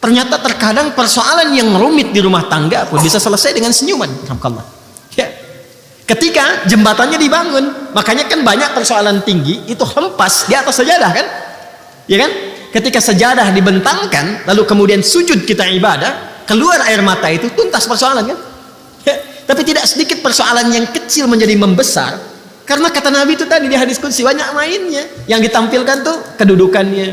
Ternyata terkadang persoalan yang rumit di rumah tangga pun bisa selesai dengan senyuman. Alhamdulillah. Ya. Ketika jembatannya dibangun, makanya kan banyak persoalan tinggi itu hempas di atas sajadah kan? Ya kan? Ketika sajadah dibentangkan, lalu kemudian sujud kita ibadah, keluar air mata itu tuntas persoalan kan? Ya. Tapi tidak sedikit persoalan yang kecil menjadi membesar, karena kata Nabi itu tadi di hadis qudsi banyak mainnya. Yang ditampilkan tuh kedudukannya,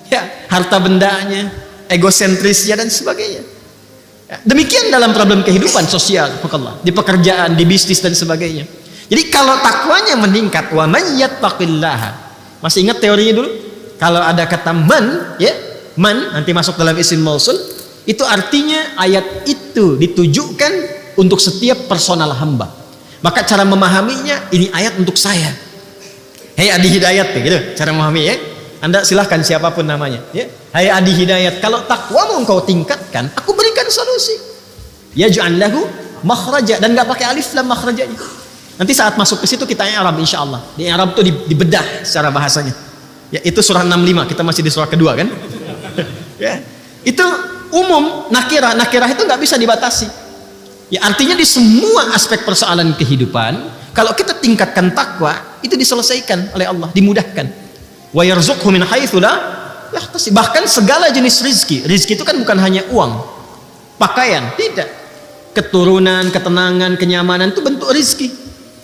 ya, harta bendanya, egosentrisnya dan sebagainya. Ya, demikian dalam problem kehidupan sosial, di pekerjaan, di bisnis dan sebagainya. Jadi kalau takwanya meningkat, wa may yattaqillaha. Masih ingat teorinya dulu? Kalau ada kata man, ya, man nanti masuk dalam isim mausul, itu artinya ayat itu ditujukan untuk setiap personal hamba. Maka cara memahaminya, ini ayat untuk saya. Hei Adi Hidayat, gitu cara memahami ya. Anda silahkan siapapun namanya ya. Hai Adi Hidayat, kalau takwamu engkau tingkatkan, aku berikan solusi. Yaj'al lahu makhraja, dan nggak pakai alif lam makhrajanya. Nanti saat masuk ke situ kita i'rab insyaallah. Di i'rab itu dibedah secara bahasanya. Ya, itu surah 65, kita masih di surah kedua kan? Ya. Itu umum nakirah. Nakirah itu nggak bisa dibatasi. Ya, artinya di semua aspek persoalan kehidupan, kalau kita tingkatkan takwa, itu diselesaikan oleh Allah, dimudahkan. Wa yarzuqhu min haitsu la yahtasib. Bahkan segala jenis rizki. Rizki itu kan bukan hanya uang, pakaian, tidak. Keturunan, ketenangan, kenyamanan itu bentuk rizki.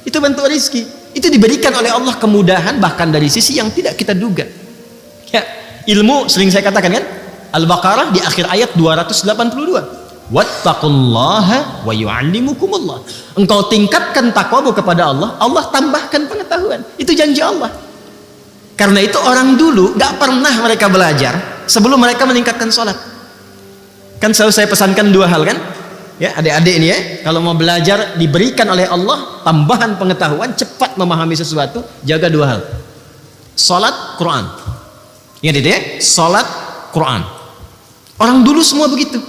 Itu bentuk rizki. Itu diberikan oleh Allah kemudahan bahkan dari sisi yang tidak kita duga. Ya, ilmu sering saya katakan kan? Al-Baqarah di akhir ayat 282. Wattaqullaha wa yu'allimukumullah. Engkau tingkatkan takwamu kepada Allah, Allah tambahkan pengetahuan. Itu janji Allah. Karena itu orang dulu gak pernah mereka belajar sebelum mereka meningkatkan sholat. Kan selalu saya pesankan dua hal kan? Ya, adik-adik ini ya, kalau mau belajar diberikan oleh Allah tambahan pengetahuan, cepat memahami sesuatu, jaga dua hal. Sholat, Quran. Ingat itu ya, sholat, Quran. Orang dulu semua begitu.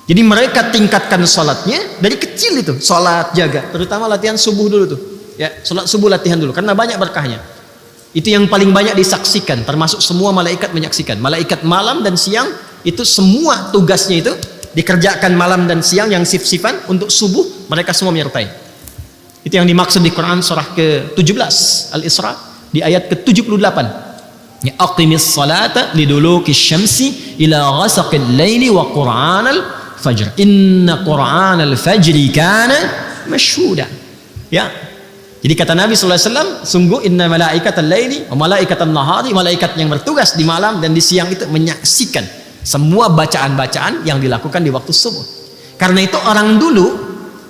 Jadi mereka tingkatkan sholatnya dari kecil itu, sholat jaga, terutama latihan subuh dulu tuh. Ya, sholat subuh latihan dulu, karena banyak berkahnya. Itu yang paling banyak disaksikan, termasuk semua malaikat menyaksikan. Malaikat malam dan siang itu semua tugasnya itu dikerjakan malam dan siang yang sif-sifan untuk subuh, mereka semua menyertai. Itu yang dimaksud di Quran surah ke-17 Al-Isra di ayat ke-78. Ya, aqimis salata liduluki syamsi ila ghasaqil laili wa qur'anal fajr. Inna qur'anal fajri kana mashhuda. Ya. Jadi kata Nabi SAW, sungguh inna malaikatal laili wa malaikatal nahari, malaikat yang bertugas di malam dan di siang itu menyaksikan semua bacaan-bacaan yang dilakukan di waktu subuh. Karena itu orang dulu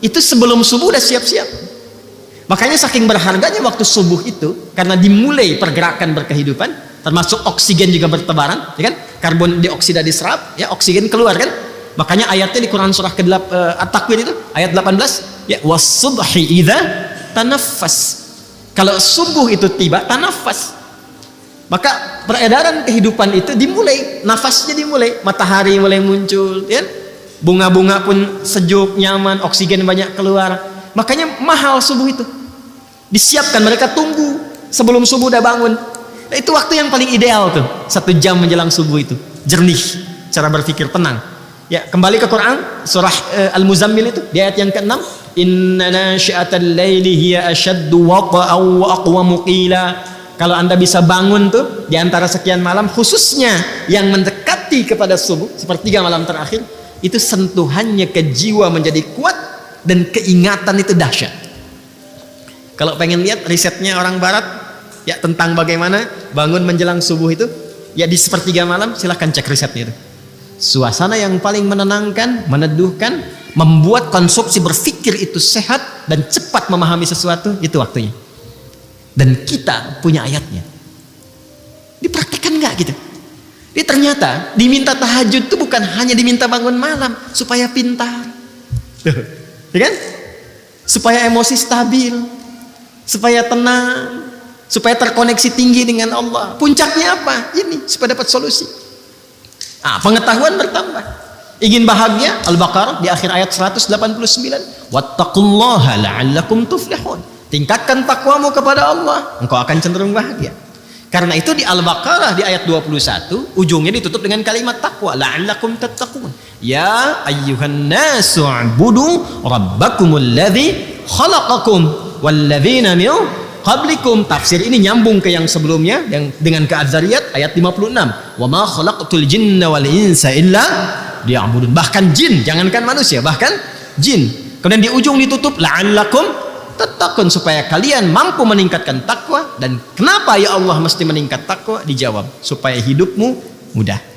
itu sebelum subuh udah siap-siap. Makanya saking berharganya waktu subuh itu, karena dimulai pergerakan berkehidupan, termasuk oksigen juga bertebaran, ya kan? Karbon dioksida diserap, ya oksigen keluar kan? Makanya ayatnya di Quran surah At-Takwir itu ayat 18, ya was-subhi idza tanaffas. Kalau subuh itu tiba, tanafas. Maka peredaran kehidupan itu dimulai, nafasnya dimulai, matahari mulai muncul, ya? Bunga-bunga pun sejuk, nyaman, oksigen banyak keluar. Makanya mahal subuh itu. Disiapkan, mereka tunggu sebelum subuh udah bangun. Nah, itu waktu yang paling ideal tuh, 1 jam menjelang subuh itu. Jernih, cara berpikir tenang. Ya, kembali ke Quran surah Al-Muzammil itu di ayat yang ke-6, inna nasyi'atal laili hiya ashaddu waqa'an wa aqwamu qila. Kalau Anda bisa bangun tuh di antara sekian malam, khususnya yang mendekati kepada subuh, sepertiga malam terakhir, itu sentuhannya ke jiwa menjadi kuat dan keingatan itu dahsyat. Kalau pengen lihat risetnya orang barat ya tentang bagaimana bangun menjelang subuh itu, ya di sepertiga malam silahkan cek risetnya itu. Suasana yang paling menenangkan, meneduhkan, membuat konsumsi berpikir itu sehat dan cepat memahami sesuatu, itu waktunya. Dan kita punya ayatnya. Dipraktikkan nggak gitu? Dia ternyata diminta tahajud itu bukan hanya diminta bangun malam supaya pintar, ya kan? Supaya emosi stabil, supaya tenang, supaya terkoneksi tinggi dengan Allah. Puncaknya apa? Ini supaya dapat solusi. Pengetahuan bertambah. Ingin bahagia? Al-Baqarah di akhir ayat 189. Wattaqullaha la'allakum tuflihun. Tingkatkan takwamu kepada Allah, engkau akan cenderung bahagia. Karena itu di Al-Baqarah di ayat 21 ujungnya ditutup dengan kalimat takwa, la'allakum tattaqun. Ya ayyuhan nasu ubudu rabbakumul ladzi khalaqakum walladzina min qablikum. Tafsir ini nyambung ke yang sebelumnya yang dengan ke Az-Zariyat ayat 56. Wa ma khalaqtul jinna wal insa illa liya'budun. Bahkan jin, jangankan manusia, bahkan jin. Kemudian di ujung ditutup la'allakum tattaqun, supaya kalian mampu meningkatkan takwa. Dan kenapa ya Allah mesti meningkat takwa? Dijawab supaya hidupmu mudah.